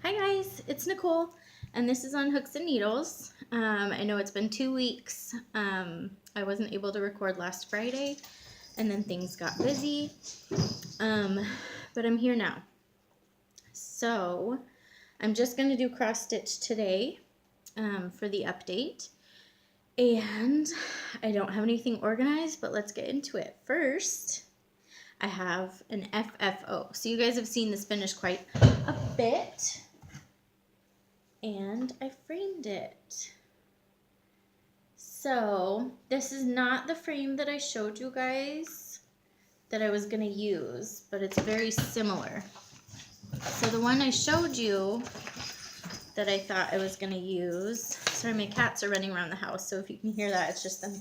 Hi guys, it's Nicole, and this is on Hooks and Needles. I know it's been 2 weeks. I wasn't able to record last Friday, and then things got busy, but I'm here now. So I'm just going to do cross stitch today for the update, and I don't have anything organized, but let's get into it. First, I have an FFO. So you guys have seen this finish quite a bit. And I framed it. So this is not the frame that I showed you guys that I was gonna use, but it's very similar. So the one I showed you that I thought I was gonna use, sorry, my cats are running around the house, so if you can hear that, it's just them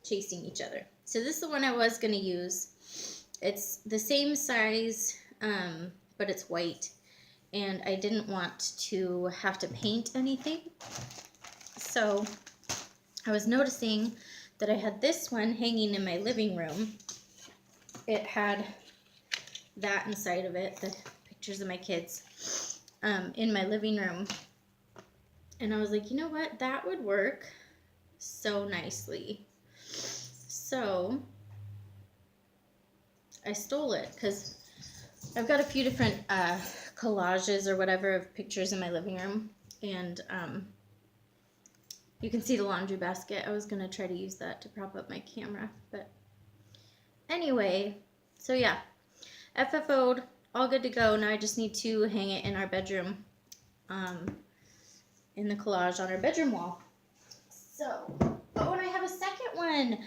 chasing each other. So this is the one I was gonna use. It's the same size, but it's white. And I didn't want to have to paint anything. So I was noticing that I had this one hanging in my living room. It had that inside of it, the pictures of my kids, in my living room. And I was like, you know what? That would work so nicely. So I stole it because I've got a few different collages or whatever of pictures in my living room, and you can see the laundry basket. I was gonna try to use that to prop up my camera, but anyway, so yeah, FFO'd, all good to go. Now I just need to hang it in our bedroom, in the collage on our bedroom wall. So, oh, and I have a second one.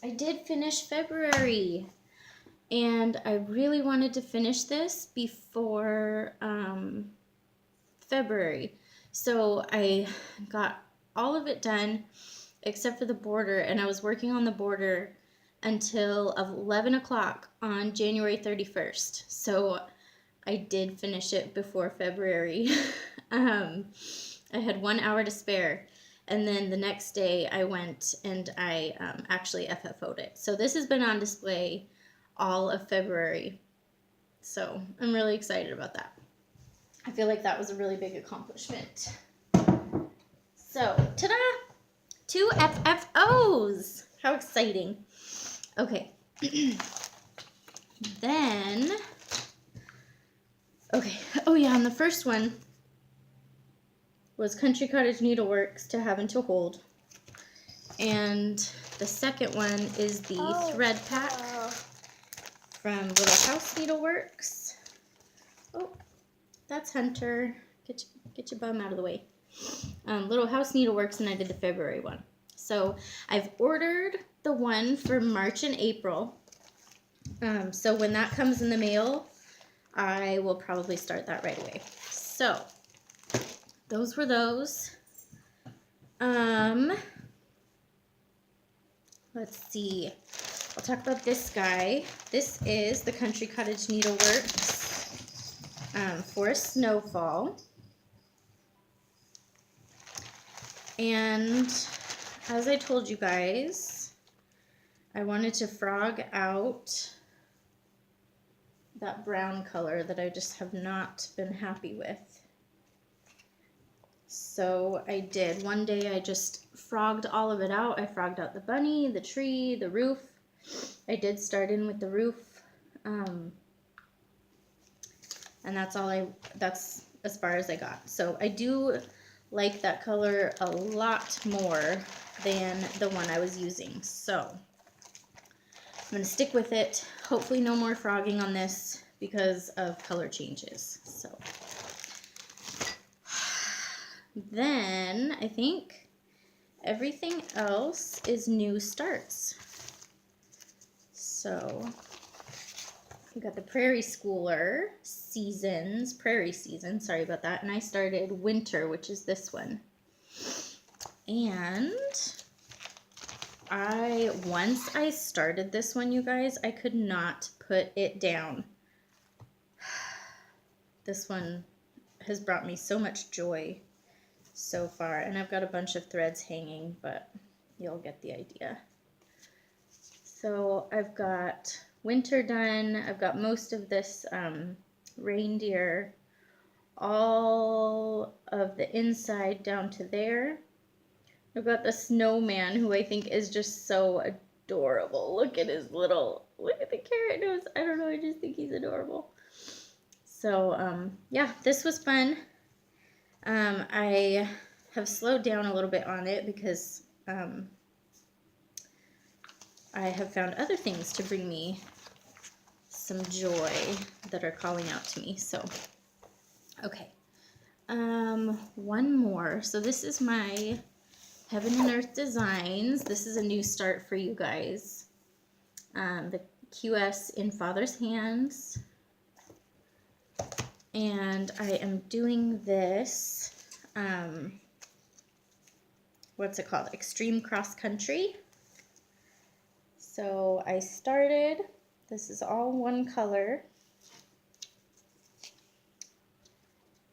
I did finish February. And I really wanted to finish this before February. So I got all of it done except for the border, and I was working on the border until 11 o'clock on January 31st. So I did finish it before February. I had 1 hour to spare. And then the next day I went and I actually FFO'd it. So this has been on display all of February. So I'm really excited about that. I feel like that was a really big accomplishment. So, ta-da! 2 FFOs! How exciting. Okay. Then, okay. Oh yeah, and the first one was Country Cottage Needleworks To Have and To Hold. And the second one is the thread pack from Little House Needleworks. Oh, that's Hunter. Get your bum out of the way. Little House Needleworks, and I did the February one. So I've ordered the one for March and April. So when that comes in the mail, I will probably start that right away. So those were those. Let's see. I'll talk about this guy. This is the Country Cottage Needleworks for a snowfall. And as I told you guys, I wanted to frog out that brown color that I just have not been happy with. So I did. One day I just frogged all of it out. I frogged out the bunny, the tree, the roof. I did start in with the roof, and that's as far as I got. So I do like that color a lot more than the one I was using. So I'm going to stick with it. Hopefully no more frogging on this because of color changes. So then I think everything else is new starts. So we got the Prairie Schooler Prairie Season, sorry about that. And I started Winter, which is this one. And once I started this one, you guys, I could not put it down. This one has brought me so much joy so far. And I've got a bunch of threads hanging, but you'll get the idea. So I've got Winter done. I've got most of this reindeer all of the inside down to there. I've got the snowman, who I think is just so adorable. Look at his little, look at the carrot nose. I don't know, I just think he's adorable. So, yeah, this was fun. I have slowed down a little bit on it because I have found other things to bring me some joy that are calling out to me. So, okay. One more. So this is my Heaven and Earth Designs. This is a new start for you guys. The QS in Father's Hands. And I am doing this, what's it called? Extreme Cross Country. So I started, this is all one color.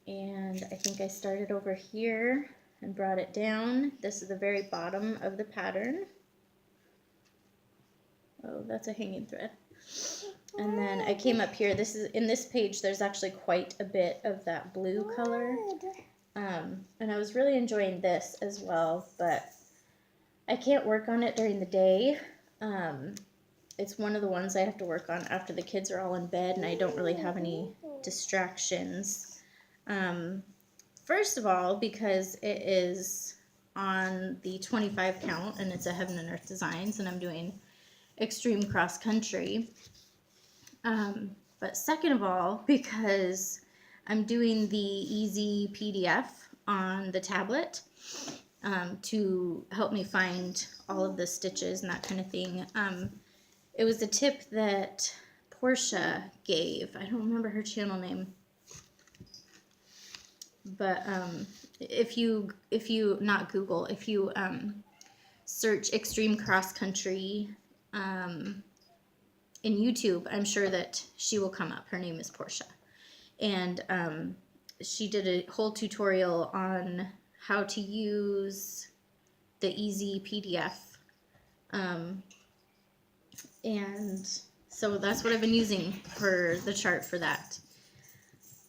And I think I started over here and brought it down. This is the very bottom of the pattern. Oh, that's a hanging thread. And then I came up here. This is in this page, there's actually quite a bit of that blue color. And I was really enjoying this as well, but I can't work on it during the day. It's one of the ones I have to work on after the kids are all in bed and I don't really have any distractions. First of all, because it is on the 25 count and it's a Heaven and Earth Designs and I'm doing Extreme Cross Country. But second of all, because I'm doing the easy PDF on the tablet to help me find all of the stitches and that kind of thing. It was a tip that Portia gave. I don't remember her channel name. But if you not Google, if you search Extreme Cross Country in YouTube, I'm sure that she will come up. Her name is Portia. And she did a whole tutorial on how to use the easy PDF. And so that's what I've been using for the chart for that.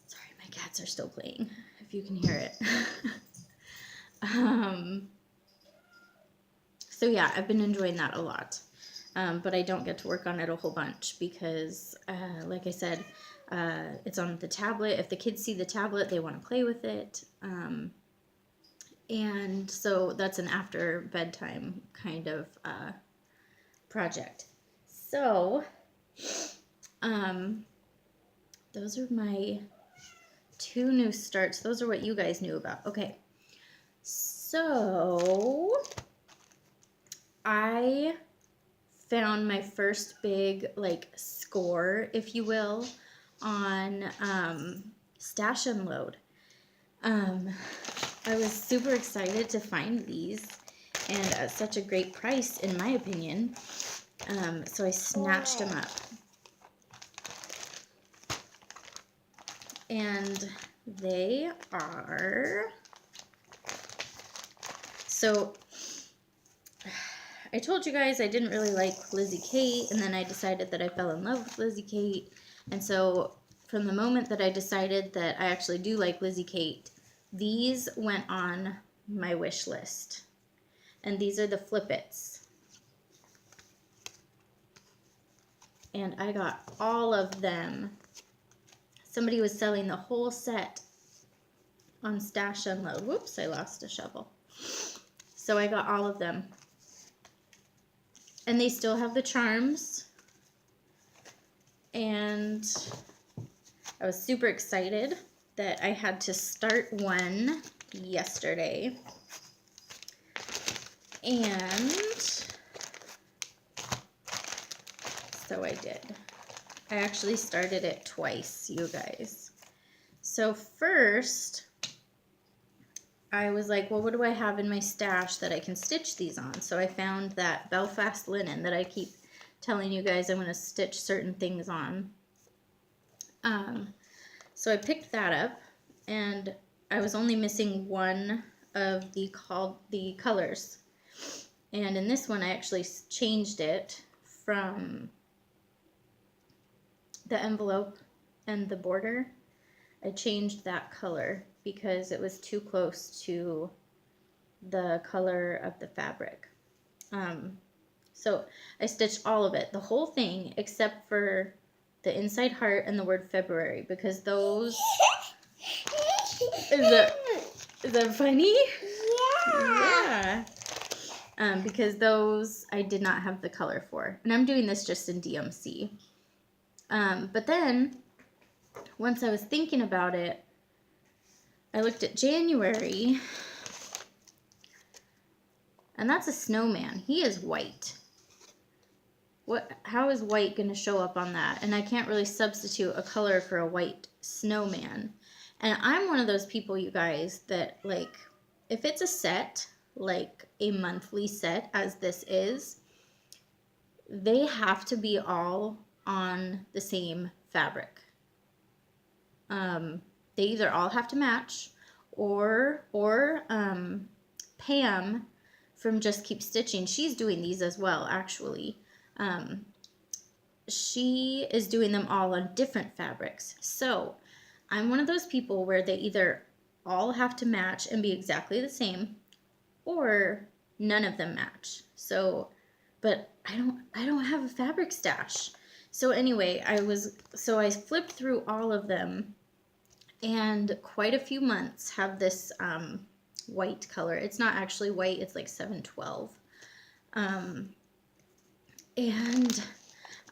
Sorry, my cats are still playing, if you can hear it. So yeah, I've been enjoying that a lot. But I don't get to work on it a whole bunch because, like I said, it's on the tablet. If the kids see the tablet, they want to play with it. And so that's an after bedtime kind of project. So, those are my 2 new starts. Those are what you guys knew about. Okay. So, I found my first big, like, score, if you will, on Stash and Load. I was super excited to find these, and at such a great price, in my opinion. So I snatched them up. And they are... So... I told you guys I didn't really like Lizzie Kate, and then I decided that I fell in love with Lizzie Kate. And so from the moment that I decided that I actually do like Lizzie Kate, these went on my wish list. And these are the Flippets. And I got all of them. Somebody was selling the whole set on Stash Unload. Whoops, I lost a shovel. So I got all of them. And they still have the charms. And I was super excited that I had to start one yesterday. And so I did. I actually started it twice, you guys. So first, I was like, well, what do I have in my stash that I can stitch these on? So I found that Belfast linen that I keep telling you guys I'm going to stitch certain things on. So I picked that up, and I was only missing one of the colors. And in this one, I actually changed it from the envelope and the border, I changed that color because it was too close to the color of the fabric. So I stitched all of it, the whole thing, except for the inside heart and the word February, because those, is that funny? Yeah. Because those I did not have the color for. And I'm doing this just in DMC. But then, once I was thinking about it, I looked at January, and that's a snowman. He is white. How is white going to show up on that? And I can't really substitute a color for a white snowman. And I'm one of those people, you guys, that, like, if it's a set, like a monthly set as this is, they have to be all on the same fabric. They either all have to match, or Pam from Just Keep Stitching, she's doing these as well, actually. She is doing them all on different fabrics. So I'm one of those people where they either all have to match and be exactly the same, or none of them match. So, but I don't have a fabric stash. So anyway, I flipped through all of them, and quite a few months have this white color. It's not actually white, it's like 712. And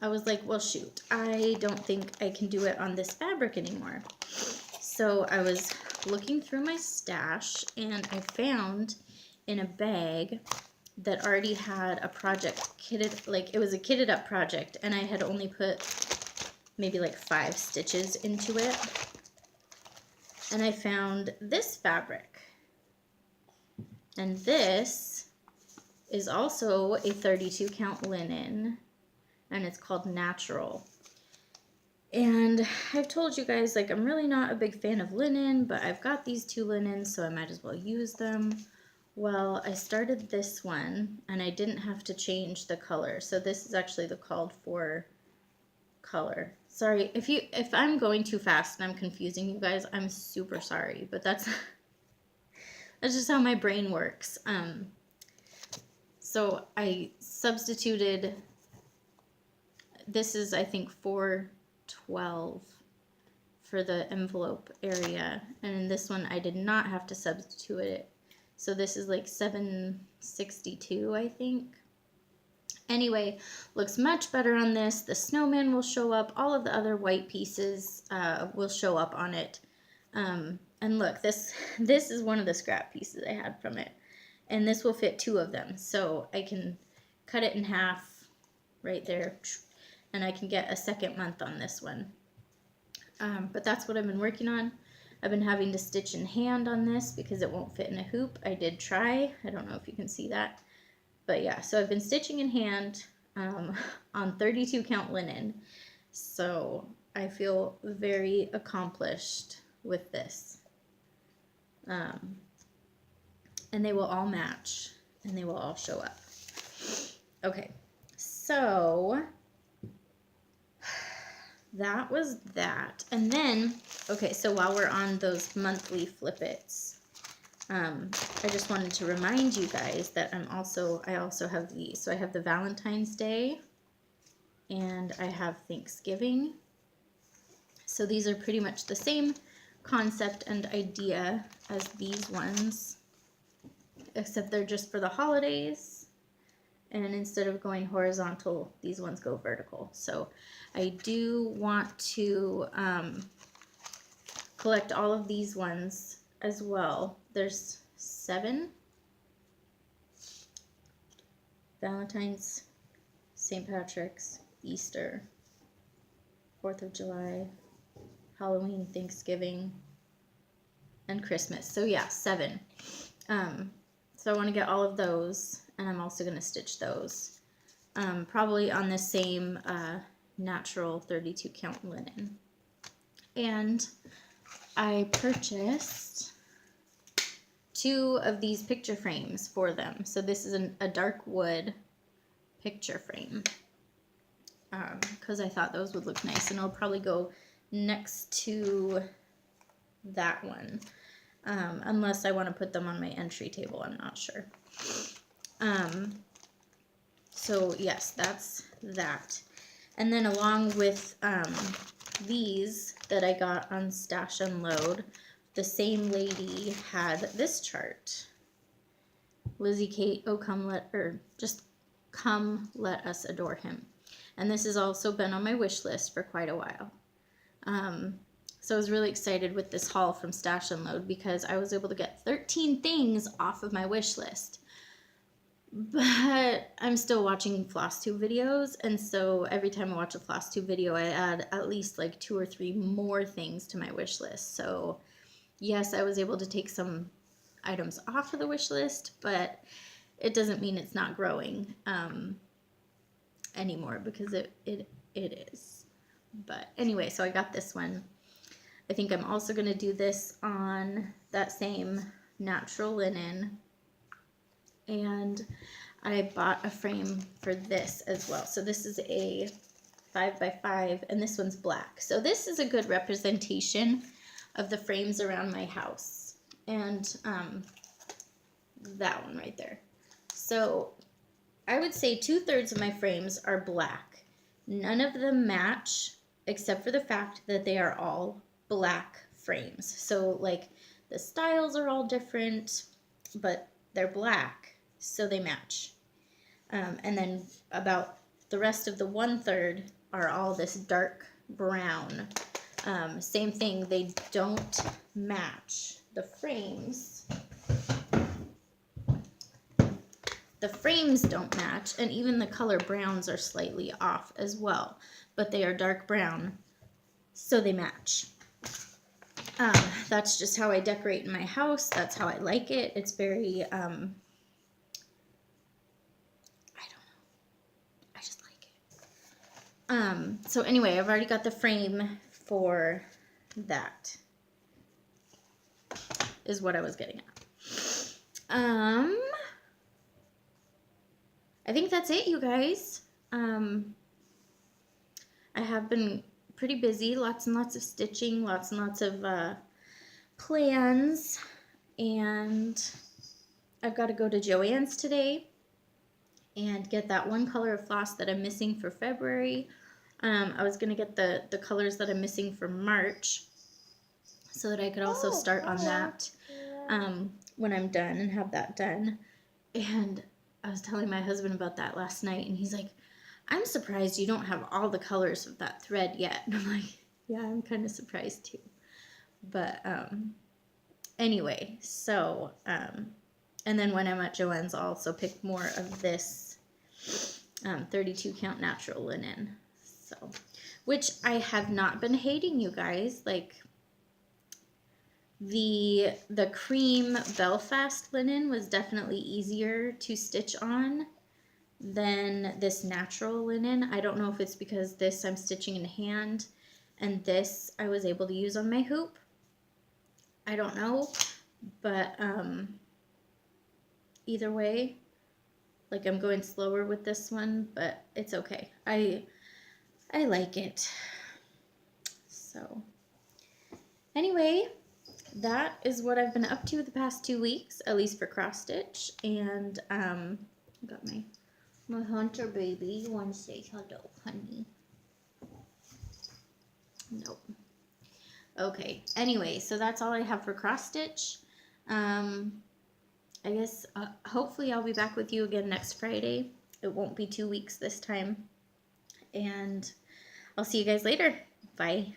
I was like, well, shoot, I don't think I can do it on this fabric anymore. So I was looking through my stash, and I found in a bag that already had a project kitted, like it was a kitted up project, and I had only put maybe like 5 stitches into it. And I found this fabric. And this is also a 32 count linen, and it's called Natural. And I've told you guys, like, I'm really not a big fan of linen, but I've got these 2 linens, so I might as well use them. Well, I started this one, and I didn't have to change the color. So this is actually the called for color. Sorry, if I'm going too fast and I'm confusing you guys, I'm super sorry, but that's just how my brain works. So I substituted, this is I think 412 for the envelope area, and in this one I did not have to substitute it. So this is like 762, I think. Anyway, looks much better on this. The snowman will show up. All of the other white pieces will show up on it. And look, this is one of the scrap pieces I had from it. And this will fit 2 of them. So I can cut it in half right there. And I can get a second month on this one. But that's what I've been working on. I've been having to stitch in hand on this because it won't fit in a hoop. I did try. I don't know if you can see that. But yeah, so I've been stitching in hand on 32 count linen. So I feel very accomplished with this. And they will all match, and they will all show up. Okay, so that was that. And then, okay, so while we're on those monthly flippets, I just wanted to remind you guys that I also have these. So I have the Valentine's Day, and I have Thanksgiving. So these are pretty much the same concept and idea as these ones, except they're just for the holidays. And instead of going horizontal, these ones go vertical. So I do want to collect all of these ones as well. There's 7. Valentine's, St. Patrick's, Easter, 4th of July, Halloween, Thanksgiving, and Christmas. So yeah, 7. So I want to get all of those, and I'm also going to stitch those. Probably on the same natural 32 count linen. And I purchased 2 of these picture frames for them. So this is a dark wood picture frame, because I thought those would look nice, and it'll probably go next to that one. Unless I want to put them on my entry table, I'm not sure. So yes, that's that. And then along with these that I got on Stash Unload, the same lady had this chart. Lizzie Kate, oh come let us adore him. And this has also been on my wish list for quite a while. So I was really excited with this haul from Stash Unload because I was able to get 13 things off of my wish list. But I'm still watching Flosstube videos, and so every time I watch a Flosstube video, I add at least like 2 or 3 more things to my wish list. So yes, I was able to take some items off of the wish list, but it doesn't mean it's not growing anymore, because it is. But anyway, so I got this one. I think I'm also going to do this on that same natural linen. And I bought a frame for this as well. So this is a 5x5, and this one's black. So this is a good representation of the frames around my house. And that one right there. So I would say 2/3 of my frames are black. None of them match, except for the fact that they are all black frames. So like the styles are all different, but they're black, so they match. And then about the rest of the 1/3 are all this dark brown. Same thing, they don't match. The frames don't match, and even the color browns are slightly off as well, but they are dark brown, so they match. That's just how I decorate in my house. That's how I like it. It's very, I don't know. I just like it. So anyway, I've already got the frame for that, is what I was getting at. I think that's it, you guys. I have been pretty busy, lots and lots of stitching, lots and lots of plans, and I've got to go to Joann's today and get that one color of floss that I'm missing for February. I was going to get the colors that I'm missing for March so that I could also start on that when I'm done and have that done. And I was telling my husband about that last night, and he's like, I'm surprised you don't have all the colors of that thread yet. And I'm like, yeah, I'm kind of surprised too. But anyway, so, and then when I'm at Joann's, I'll also pick more of this 32 count natural linen. So, which I have not been hating, you guys. Like, the cream Belfast linen was definitely easier to stitch on than this natural linen. I don't know if it's because this I'm stitching in hand and this I was able to use on my hoop. I don't know, but either way, like, I'm going slower with this one, but it's okay. I like it. So anyway, that is what I've been up to the past 2 weeks, at least for cross stitch. And I got my hunter baby. You want to say hello, honey? Nope. Okay, anyway, so that's all I have for cross stitch. I guess hopefully I'll be back with you again next Friday. It won't be 2 weeks this time. And I'll see you guys later. Bye.